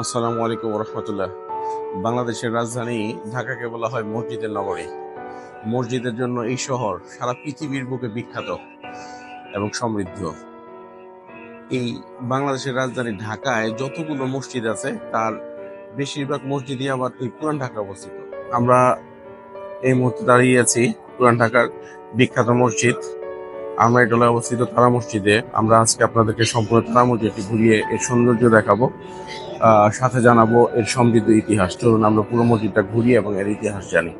আসসালামু আলাইকুম রহমতুল্লাহ। বাংলাদেশের রাজধানী ঢাকাকে বলা হয় মসজিদের নগরী। মসজিদের জন্য এই শহর সারা পৃথিবীর বুকে বিখ্যাত এবং সমৃদ্ধ। এই বাংলাদেশের রাজধানী ঢাকায় যতগুলো মসজিদ আছে তার বেশিরভাগ মসজিদই আবার এই পুরান ঢাকায় অবস্থিত। আমরা এই মুহূর্তে দাঁড়িয়ে আছি পুরান ঢাকার বিখ্যাত মসজিদ আহমেদুল্লাহ অবস্থিত তারা মসজিদে। আমরা আজকে আপনাদেরকে সম্পূর্ণ তারা মসজিদটি ঘুরিয়ে এর সৌন্দর্য দেখাবো, সাথে জানাবো এর সমৃদ্ধ ইতিহাস। চলুন আমরা পুরো মসজিদটা ঘুরি এবং এর ইতিহাস জানি।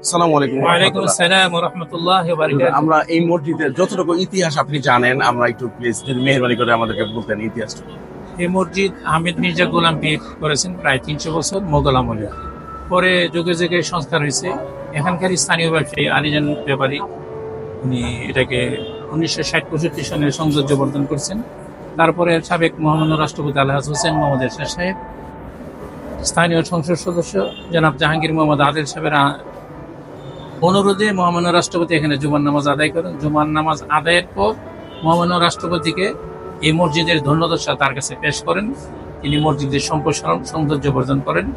আসসালামু আলাইকুম। ওয়ালাইকুম আসসালাম ওয়া রাহমাতুল্লাহি ওয়া বারাকাতুহু। আমরা এই মসজিদের যতটুকু ইতিহাস আপনি জানেন, আমরা একটু প্লিজ যদি মেহেরবানি করে আমাদেরকে বলতেন ইতিহাসটা। এই মসজিদ আহমেদ মির্জা গোলাম পীর করেছেন প্রায় 300 বছর মোগল আমলে। পরে যুগে যুগে সংস্কার হয়েছে। এখানকার স্থানীয় ব্যবসায়ী আলীজান ব্যাপারী উনি এটাকে 1960-65 সনে সৌন্দর্যবর্ধন করছেন। তারপরে সাবেক মহামান্য রাষ্ট্রপতি আলহাজ হোসেন মোহাম্মদ এরশাদ সাহেব, স্থানীয় সংসদ সদস্য জনাব জাহাঙ্গীর মোহাম্মদ আদিল সাহেবের অনুরোধে মহামান্য রাষ্ট্রপতি এখানে জুমার নামাজ আদায় করেন। জুমার নামাজ আদায়ের পর মহামান্য রাষ্ট্রপতিকে এই মসজিদের ধন্যদশা তার কাছে পেশ করেন। তিনি মসজিদের সম্প্রসারণ সৌন্দর্য বর্ধন করেন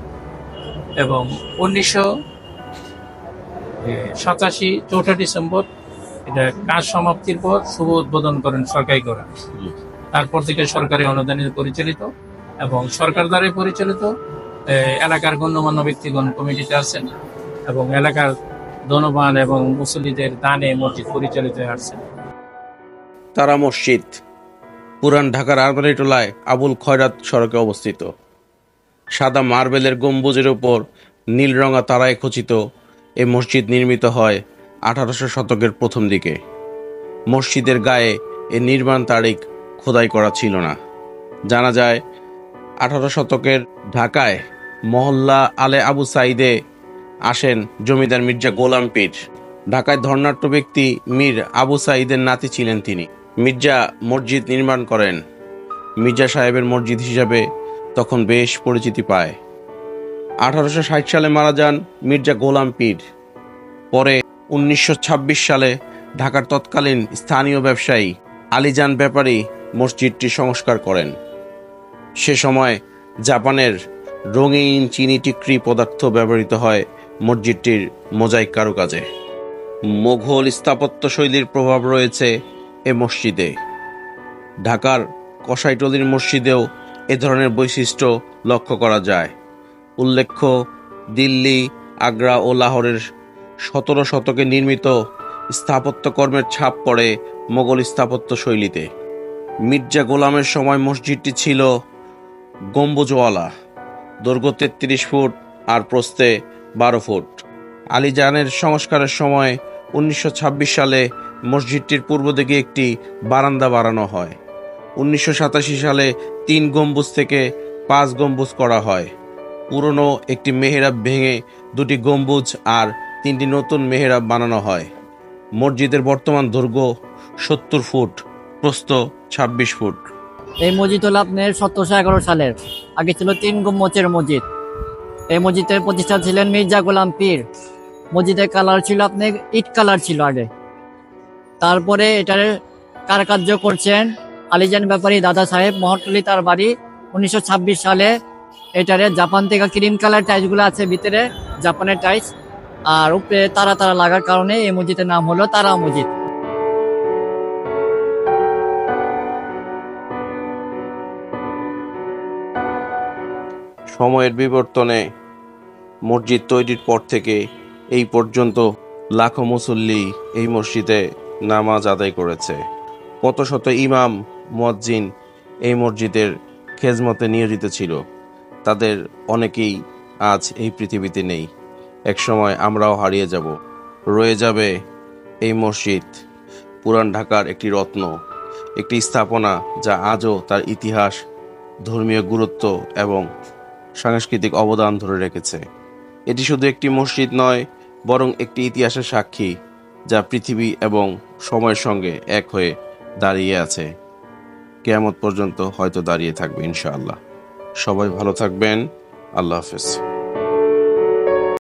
এবং 1987 4 ডিসেম্বর এটা কাজ সমাপ্তির পর শুভ উদ্বোধন করেন সরকারি করা। তারপর থেকে সরকারি অনুদানে পরিচালিত এবং সরকার দ্বারা পরিচালিত। এলাকার গণ্যমান্য ব্যক্তিগণ কমিটিতে আছেন এবং এলাকার ধনবান এবং মুসল্লিদের দানে মসজিদ পরিচালিত হয়ে আসছে। তারা মসজিদ পুরান ঢাকার আরমানিটোলায় আবুল খয়রাত সড়কে অবস্থিত। সাদা মার্বেলের গম্বুজের উপর নীল রঙা তারায় খচিত এই মসজিদ নির্মিত হয় 1800 শতকের প্রথম দিকে। মসজিদের গায়ে এর নির্মাণ তারিখ খোদাই করা ছিল না। জানা যায় 18 শতকের ঢাকায় মহল্লা আলে আবু সাইদে আসেন জমিদার মির্জা গোলাম পীর। ঢাকায় ধর্নাঢ্য ব্যক্তি মীর আবু সাইদের নাতি ছিলেন তিনি। মির্জা মসজিদ নির্মাণ করেন। মির্জা সাহেবের মসজিদ হিসাবে তখন বেশ পরিচিতি পায়। 1860 সালে মারা যান মির্জা গোলাম পীর। পরে 1926 সালে ঢাকার তৎকালীন স্থানীয় ব্যবসায়ী আলীজান ব্যাপারী মসজিদটি সংস্কার করেন। সে সময় জাপানের রঙিন চিনি টিকরি পদার্থ ব্যবহৃত হয় মসজিদটির মোজাইক কারুকাজে। মোঘল স্থাপত্য শৈলীর প্রভাব রয়েছে এ মসজিদে। ঢাকার কসাইটলির মসজিদেও এ ধরনের বৈশিষ্ট্য লক্ষ্য করা যায়। উল্লেখ্য, দিল্লি, আগ্রা ও লাহোরের 17 শতকে নির্মিত স্থাপত্যকর্মের ছাপ পড়ে মোগল স্থাপত্য শৈলীতে। মির্জা গোলামের সময় মসজিদটি ছিল গম্বুজওয়ালা, দৈর্ঘ্য 33 ফুট আর প্রস্থে 12 ফুট। আলীজানের সংস্কারের সময় 1926 সালে মসজিদটির পূর্ব দিকে একটি বারান্দা বাড়ানো হয়। 1987 সালে 3 গম্বুজ থেকে 5 গম্বুজ করা হয়। পুরনো একটি মেহরাব ভেঙে 2টি গম্বুজ আর 3টি নতুন মেহরাব বানানো হয়। মসজিদের বর্তমান দৈর্ঘ্য 70 ফুট, প্রস্থ 26 ফুট। এই মসজিদ হলো আপনার 1711 সালের। আগে ছিল 3 গম্বুজের মসজিদ। এই মসজিদের প্রতিষ্ঠা ছিলেন মির্জা গোলাম পীর। মসজিদের কালার ছিল আপনার ইট কালার ছিল আগে। তারপরে এটার কারুকার্য করছেন আলীজান ব্যাপারী দাদা সাহেব, মহটলি তার বাড়ি। 1926 সালে এটারে জাপান থেকে ক্রিম কালার টাইলসগুলো আছে ভিতরে, জাপানের টাইলস, আর উপরে তারা তারা লাগার কারণে এই মসজিদের নাম হলো তারা মসজিদ। সময়ের বিবর্তনে মসজিদ তৈরির পর থেকে এই পর্যন্ত লাখো মুসল্লি এই মসজিদে নামাজ আদায় করেছে। কত শত ইমাম মুয়াজ্জিন এই মসজিদের খেজমতে নিয়োজিত ছিল। তাদের অনেকেই আজ এই পৃথিবীতে নেই। একসময় আমরাও হারিয়ে যাব। রয়ে যাবে এই মসজিদ পুরান ঢাকার একটি রত্ন, একটি স্থাপনা যা আজও তার ইতিহাস, ধর্মীয় গুরুত্ব এবং সাংস্কৃতিক অবদান ধরে রেখেছে। এটি শুধু একটি মসজিদ নয়, বরং একটি ইতিহাসের সাক্ষী যা পৃথিবী এবং সময়ের সঙ্গে এক হয়ে দাঁড়িয়ে আছে। কিয়ামত পর্যন্ত হয়তো দাঁড়িয়ে থাকবে ইনশাআল্লাহ। সবাই ভালো থাকবেন। আল্লাহ হাফেজ।